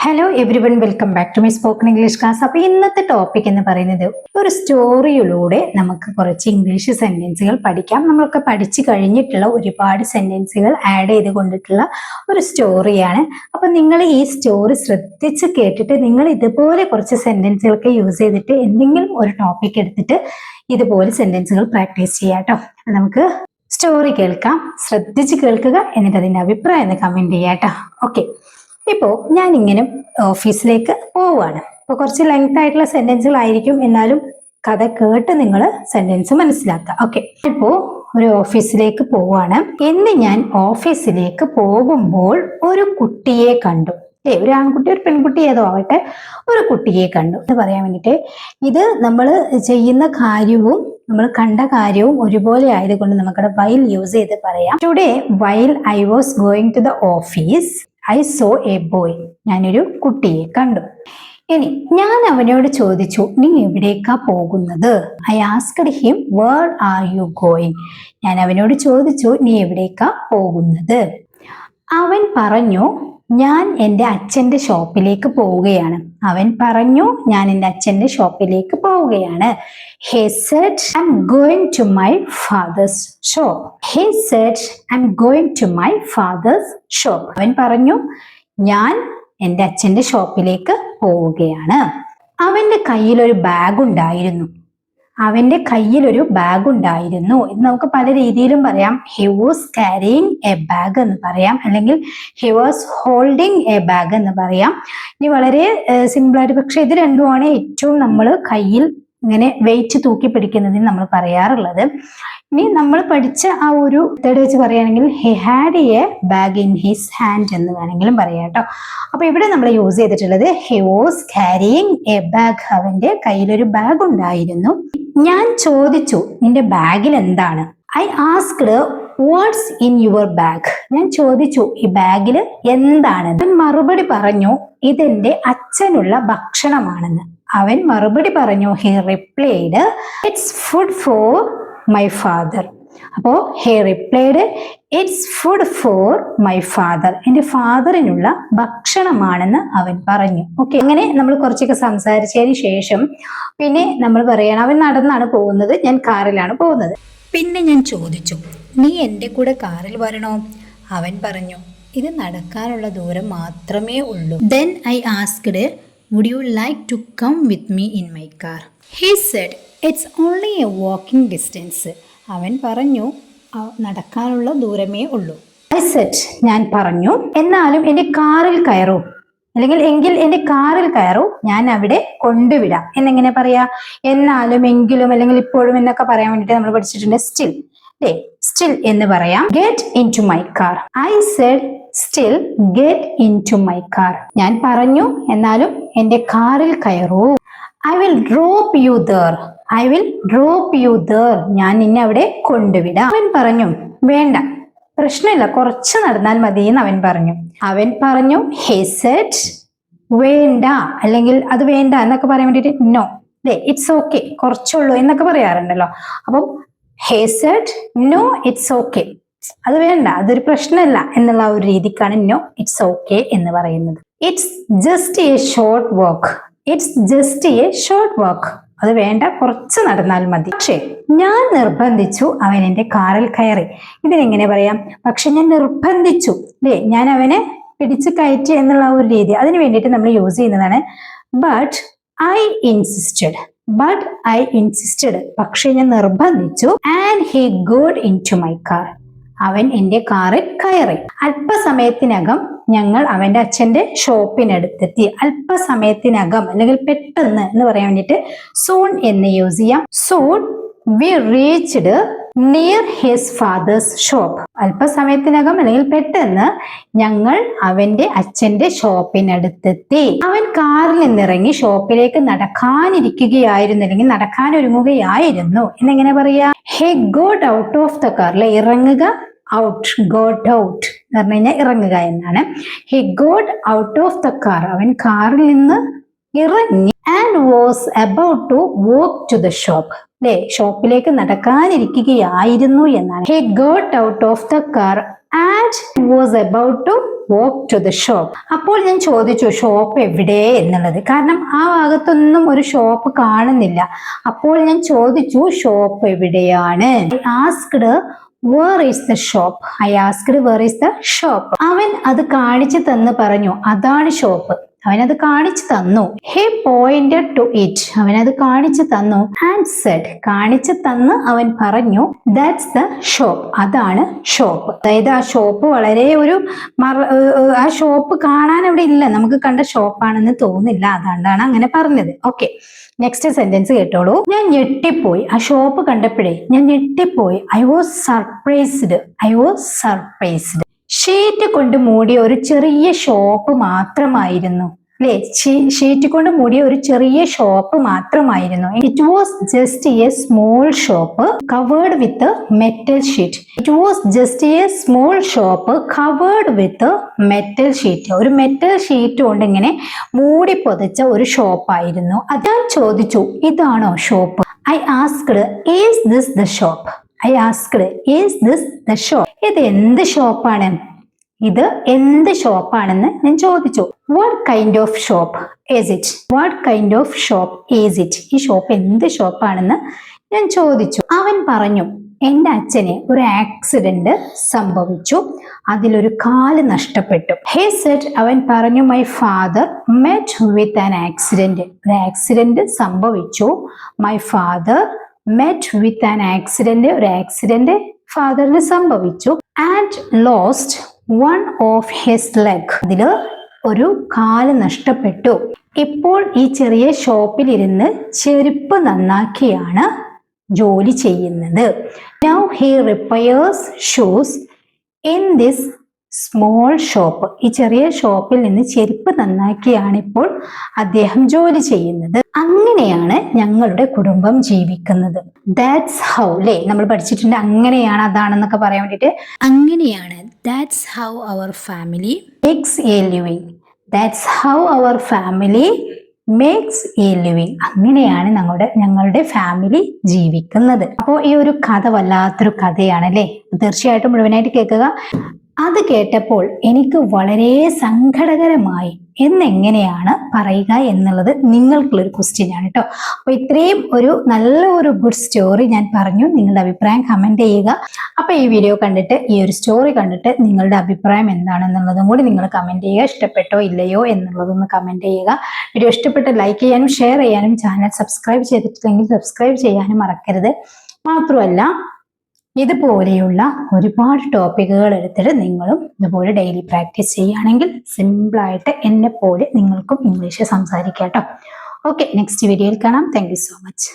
Hello everyone, welcome back to my spoken English class. അപ്പൊ ഇന്നത്തെ topic എന്ന് പറയുന്നത് ഒരു സ്റ്റോറിയിലൂടെ നമുക്ക് കുറച്ച് ഇംഗ്ലീഷ് സെന്റൻസുകൾ പഠിക്കാം. നമ്മളൊക്കെ പഠിച്ചു കഴിഞ്ഞിട്ടുള്ള ഒരുപാട് സെന്റൻസുകൾ ആഡ് ചെയ്ത് കൊണ്ടിട്ടുള്ള ഒരു സ്റ്റോറിയാണ്. അപ്പൊ നിങ്ങൾ ഈ സ്റ്റോറി ശ്രദ്ധിച്ച് കേട്ടിട്ട് നിങ്ങൾ ഇതുപോലെ കുറച്ച് സെന്റൻസുകളൊക്കെ യൂസ് ചെയ്തിട്ട് എന്തെങ്കിലും ഒരു ടോപ്പിക് എടുത്തിട്ട് ഇതുപോലെ സെന്റൻസുകൾ പ്രാക്ടീസ് ചെയ്യാം കേട്ടോ. നമുക്ക് സ്റ്റോറി കേൾക്കാം, ശ്രദ്ധിച്ച് കേൾക്കുക, എന്നിട്ട് അതിന്റെ അഭിപ്രായം കമന്റ് ചെയ്യാം കേട്ടോ. ഓക്കെ, ഇപ്പോ ഞാൻ ഇങ്ങനെ ഓഫീസിലേക്ക് പോവാണ്. ഇപ്പൊ കുറച്ച് ലെങ്ത് ആയിട്ടുള്ള സെന്റൻസുകളായിരിക്കും, എന്നാലും കഥ കേട്ട് നിങ്ങൾ സെന്റൻസ് മനസ്സിലാക്കുക. ഓക്കെ, ഇപ്പോ ഒരു ഓഫീസിലേക്ക് പോവാണ്. എന്ന് ഞാൻ ഓഫീസിലേക്ക് പോകുമ്പോൾ ഒരു കുട്ടിയെ കണ്ടു. ഒരു ആൺകുട്ടി ഒരു പെൺകുട്ടി ഏതോ ആവട്ടെ, ഒരു കുട്ടിയെ കണ്ടു എന്ന് പറയാൻ വേണ്ടിട്ട് ഇത് നമ്മൾ ചെയ്യുന്ന കാര്യവും നമ്മൾ കണ്ട കാര്യവും ഒരുപോലെ ആയതുകൊണ്ട് നമുക്കവിടെ വൈൽ യൂസ് ചെയ്ത് പറയാം. Today while I was going to the office I saw a boy. ഞാനൊരു കുട്ടിയെ കണ്ടു. ഇനി ഞാൻ അവനോട് ചോദിച്ചു, നീ എവിടേക്കാ പോകുന്നത്? I asked him where are you going. ഞാൻ അവനോട് ചോദിച്ചു, നീ എവിടേക്കാ പോകുന്നത്? അവൻ പറഞ്ഞു, ഞാൻ എൻ്റെ അച്ഛൻ്റെ ഷോപ്പിലേക്ക് പോവുകയാണ്. അവൻ പറഞ്ഞു, ഞാൻ എൻ്റെ അച്ഛൻ്റെ ഷോപ്പിലേക്ക് പോവുകയാണ്. He said, I'm going to my father's shop. He said, I'm going to my father's shop. അവൻ പറഞ്ഞു, ഞാൻ എൻ്റെ അച്ഛൻ്റെ ഷോപ്പിലേക്ക് പോവുകയാണ്. അവൻ്റെ കയ്യിലൊരു ബാഗ് ഉണ്ടായിരുന്നു. അവന്റെ കയ്യിലൊരു ബാഗ് ഉണ്ടായിരുന്നു. ഇത് നമുക്ക് പല രീതിയിലും പറയാം. He was carrying A bag എന്ന് പറയാം, അല്ലെങ്കിൽ he was holding A bag എന്ന് പറയാം. ഇനി വളരെ സിമ്പിളായിട്ട്, പക്ഷെ ഇത് രണ്ടുമാണ് ഏറ്റവും നമ്മൾ കയ്യിൽ ഇങ്ങനെ വെയിറ്റ് തൂക്കി പിടിക്കുന്നതിന് നമ്മൾ പറയാറുള്ളത്. ഇനി നമ്മൾ പഠിച്ച ആ ഒരു മെത്തേഡ് വെച്ച് പറയുകയാണെങ്കിൽ he had A bag in his hand എന്ന് വേണമെങ്കിലും പറയാം കേട്ടോ. അപ്പൊ ഇവിടെ നമ്മൾ യൂസ് ചെയ്തിട്ടുള്ളത് he was carrying A bag. അവന്റെ കയ്യിലൊരു ബാഗ് ഉണ്ടായിരുന്നു. ഞാൻ ചോദിച്ചു, നിന്റെ ബാഗിൽ എന്താണ്? I asked what's in your bag. ഞാൻ ചോദിച്ചു, ഈ ബാഗിൽ എന്താണ്? അവൻ മറുപടി പറഞ്ഞു, ഇതെന്റെ അച്ഛനുള്ള ഭക്ഷണമാണെന്ന്. അവൻ മറുപടി പറഞ്ഞു, he replied, it's food for my father. അപ്പോ he replied, it's food for my father. എന്റെ ഫാദറിനുള്ള ഭക്ഷണമാണെന്ന് അവൻ പറഞ്ഞു. ഓക്കെ, അങ്ങനെ നമ്മൾ കുറച്ചൊക്കെ സംസാരിച്ചതിന് ശേഷം പിന്നെ നമ്മൾ പറയണം, അവൻ നടന്നാണ് പോകുന്നത്, ഞാൻ കാറിലാണ് പോകുന്നത്. പിന്നെ ഞാൻ ചോദിച്ചു, നീ എൻ്റെ കൂടെ കാറിൽ വരണോ? അവൻ പറഞ്ഞു, ഇത് നടക്കാനുള്ള ദൂരം മാത്രമേ ഉള്ളൂ. Then I asked, would you like to come with me in my car? He said, it's only a walking distance. അവൻ പറഞ്ഞു, നടക്കാനുള്ള ദൂരമേ ഉള്ളൂ. I said, ഞാൻ പറഞ്ഞു, എന്നാലും എൻ്റെ കാറിൽ കയറൂ, അല്ലെങ്കിൽ എങ്കിൽ എൻ്റെ കാറിൽ കയറൂ, ഞാൻ അവിടെ കൊണ്ടുവിടാം എന്നെങ്ങനെ പറയാ? എന്നാലും, എങ്കിലും, അല്ലെങ്കിൽ ഇപ്പോഴും എന്നൊക്കെ പറയാൻ വേണ്ടിട്ട് നമ്മൾ പഠിച്ചിട്ടുണ്ട് സ്റ്റിൽ. അല്ലേ, സ്റ്റിൽ എന്ന് പറയാം. Get in to my car. I said still get in to my car. ഞാൻ പറഞ്ഞു, എന്നാലും എൻ്റെ കാറിൽ കയറൂ. I will drop you there. I will drop you there. ഞാൻ നിന്നെ അവിടെ കൊണ്ടുവിടാം. അവൻ പറഞ്ഞു, വേണ്ട, പ്രശ്നമില്ല, കുറച്ച് നടന്നാൽ മതി എന്ന് അവൻ പറഞ്ഞു. അവൻ പറഞ്ഞു, ഹി സെഡ്, വേണ്ട, അല്ലെങ്കിൽ അത് വേണ്ട എന്നൊക്കെ പറയാൻ വേണ്ടിട്ട് നോ, അല്ലേ, ഇറ്റ്സ് ഓക്കെ, കുറച്ചുള്ളൂ എന്നൊക്കെ പറയാറുണ്ടല്ലോ. അപ്പം he said, no, it's okay, അത് വേണ്ട, അതൊരു പ്രശ്നമല്ല എന്നുള്ള ഒരു രീതിക്കാണ് നോ, ഇറ്റ്സ് ഓക്കെ എന്ന് പറയുന്നത്. It's just A short walk. It's just A short വാക്ക്. അത് വേണ്ട, കുറച്ച് നടന്നാൽ മതി. പക്ഷേ ഞാൻ നിർബന്ധിച്ചു, അവൻ എൻ്റെ കാറിൽ കയറി. ഇതിനെങ്ങനെ പറയാം? പക്ഷെ ഞാൻ നിർബന്ധിച്ചു, അല്ലേ, ഞാൻ അവനെ പിടിച്ചു കയറ്റി എന്നുള്ള ഒരു രീതി, അതിന് വേണ്ടിയിട്ട് നമ്മൾ യൂസ് ചെയ്യുന്നതാണ് but I insisted. But I insisted, പക്ഷെ ഞാൻ നിർബന്ധിച്ചു. And he got in to my car. അവൻ എൻ്റെ കാറിൽ കയറി. അല്പസമയത്തിനകം ഞങ്ങൾ അവന്റെ അച്ഛന്റെ ഷോപ്പിനടുത്തെത്തി. അല്പസമയത്തിനകം അല്ലെങ്കിൽ പെട്ടെന്ന് എന്ന് പറയാൻ വേണ്ടിട്ട് സൂൺ എന്ന് യൂസ് ചെയ്യാം. Soon we reached near his fathers shop. അല്പസമയത്തിനകം അല്ലെങ്കിൽ പെട്ടെന്ന് ഞങ്ങൾ അവന്റെ അച്ഛന്റെ ഷോപ്പിനടുത്തെത്തി. അവൻ കാറിൽ നിന്നിറങ്ങി ഷോപ്പിലേക്ക് നടക്കാനിരിക്കുകയായിരുന്നു, അല്ലെങ്കിൽ നടക്കാൻ ഒരുങ്ങുകയായിരുന്നു എന്നെങ്ങനെ പറയാ? He got out of the car. ഇറങ്ങുക, ഔട്ട്, ഗോട്ട് ഔട്ട് എന്ന് പറഞ്ഞു കഴിഞ്ഞാൽ ഇറങ്ങുക എന്നാണ്. He got out of the car. അവൻ കാറിൽ നിന്ന് ഇറങ്ങി. And was about to walk to the shop. അല്ലെ, ഷോപ്പിലേക്ക് നടക്കാനിരിക്കുകയായിരുന്നു എന്നാണ്. He got out of the car and was about to walk to the shop. അപ്പോൾ ഞാൻ ചോദിച്ചു ഷോപ്പ് എവിടെ എന്നുള്ളത്. കാരണം ആ ഭാഗത്തൊന്നും ഒരു ഷോപ്പ് കാണുന്നില്ല. അപ്പോൾ ഞാൻ ചോദിച്ചു ഷോപ്പ് എവിടെയാണ്. I asked where is the shop? I asked where is the shop? അവൻ അത് കാണിച്ചു തന്ന് പറഞ്ഞു അതാണ് ഷോപ്പ്. അവനത് കാണിച്ചു തന്നു. He pointed to it. അവനത് കാണിച്ചു തന്നു. And said കാണിച്ചു തന്ന് അവൻ പറഞ്ഞു that's the shop. അതാണ് ഷോപ്പ്. അതായത് ആ ഷോപ്പ് വളരെ ഒരു ആ ഷോപ്പ് കാണാൻ അവിടെ ഇല്ല, നമുക്ക് കണ്ട ഷോപ്പാണെന്ന് തോന്നില്ല, അതുകൊണ്ടാണ് അങ്ങനെ പറഞ്ഞത്. ഓക്കെ, നെക്സ്റ്റ് സെന്റൻസ് കേട്ടോളൂ. ഞാൻ ഞെട്ടിപ്പോയി. ആ ഷോപ്പ് കണ്ടപ്പോഴേ ഞാൻ ഞെട്ടിപ്പോയി. I was surprised. I was surprised. Sheet കൊണ്ട് മൂടിയ ഒരു ചെറിയ ഷോപ്പ് മാത്രമായിരുന്നു അല്ലെ. ഷീറ്റ് കൊണ്ട് മൂടിയ ഒരു ചെറിയ ഷോപ്പ് മാത്രമായിരുന്നു. It was just A small shop covered with metal sheet. It was just A small shop covered with metal sheet. ഒരു മെറ്റൽ ഷീറ്റ് കൊണ്ട് ഇങ്ങനെ മൂടി പൊതിച്ച ഒരു ഷോപ്പായിരുന്നു. അത് ഞാൻ ചോദിച്ചു ഇതാണോ shop. I asked is this the shop. I asked, is this the shop? ഇത് എന്ത് ഷോപ്പാണ്? ഇത് എന്ത് ഷോപ്പാണെന്ന് ഞാൻ ചോദിച്ചു. What kind of shop is it? What kind of shop is it? ഈ ഷോപ്പ് എന്ത് ഷോപ്പാണെന്ന് ഞാൻ ചോദിച്ചു. അവൻ പറഞ്ഞു എൻ്റെ അച്ഛന് ഒരു ആക്സിഡന്റ് സംഭവിച്ചു, അതിലൊരു കാല് നഷ്ടപ്പെട്ടു. He said അവൻ പറഞ്ഞു my father met with an accident. ഒരു ആക്സിഡന്റ് സംഭവിച്ചു. My father met with an accident. ഒരു ആക്സിഡന്റ് ഫാദറിന് സംഭവിച്ചു. And lost one of his leg. അതില് ഒരു കാല് നഷ്ടപ്പെട്ടു. ഇപ്പോൾ ഈ ചെറിയ ഷോപ്പിൽ ഇരുന്ന് ചെരുപ്പ് നന്നാക്കിയാണ് ജോലി ചെയ്യുന്നത്. Now he repairs shoes in this small shop. ഈ ചെറിയ ഷോപ്പിൽ നിന്ന് ചെരുപ്പ് നന്നാക്കിയാണ് ഇപ്പോൾ അദ്ദേഹം ജോലി ചെയ്യുന്നത്. അങ്ങനെയാണ് ഞങ്ങളുടെ കുടുംബം ജീവിക്കുന്നത്. ദാറ്റ്സ് ഹൗ അല്ലേ, നമ്മൾ പഠിച്ചിട്ടുണ്ട് അങ്ങനെയാണ് അതാണെന്നൊക്കെ പറയാൻ വേണ്ടിയിട്ട്. അങ്ങനെയാണ് that's how their family makes a living. That's how their family makes a living. അങ്ങനെയാണ് ഞങ്ങളുടെ ഫാമിലി ജീവിക്കുന്നത്. അപ്പോൾ ഈ ഒരു കഥ വല്ലാത്തൊരു കഥയാണ് അല്ലേ. തീർച്ചയായിട്ടും മുഴുവനായിട്ട് കേൾക്കുക. അത് കേട്ടപ്പോൾ എനിക്ക് വളരെ സങ്കടകരമായി എന്നെങ്ങനെയാണ് പറയുക എന്നുള്ളത് നിങ്ങൾക്കുള്ളൊരു ക്വസ്റ്റ്യൻ ആണ് കേട്ടോ. അപ്പോൾ ഇത്രയും നല്ല ഒരു ഗുഡ് സ്റ്റോറി ഞാൻ പറഞ്ഞു. നിങ്ങളുടെ അഭിപ്രായം കമന്റ് ചെയ്യുക. അപ്പോൾ ഈ വീഡിയോ കണ്ടിട്ട്, ഈ ഒരു സ്റ്റോറി കണ്ടിട്ട് നിങ്ങളുടെ അഭിപ്രായം എന്താണെന്നുള്ളതും കൂടി നിങ്ങൾ കമന്റ് ചെയ്യുക. ഇഷ്ടപ്പെട്ടോ ഇല്ലയോ എന്നുള്ളതൊന്ന് കമന്റ് ചെയ്യുക. വീഡിയോ ഇഷ്ടപ്പെട്ട് ലൈക്ക് ചെയ്യാനും ഷെയർ ചെയ്യാനും ചാനൽ സബ്സ്ക്രൈബ് ചെയ്തിട്ടില്ലെങ്കിൽ സബ്സ്ക്രൈബ് ചെയ്യാനും മറക്കരുത്. മാത്രമല്ല ഇതുപോലെയുള്ള ഒരുപാട് ടോപ്പിക്കുകൾ എടുത്തിട്ട് നിങ്ങളും ഇതുപോലെ ഡെയിലി പ്രാക്ടീസ് ചെയ്യുകയാണെങ്കിൽ സിമ്പിളായിട്ട് എന്നെ പോലെ നിങ്ങൾക്കും ഇംഗ്ലീഷ് സംസാരിക്കാം കേട്ടോ. ഓക്കെ, നെക്സ്റ്റ് വീഡിയോയിൽ കാണാം. Thank you so much.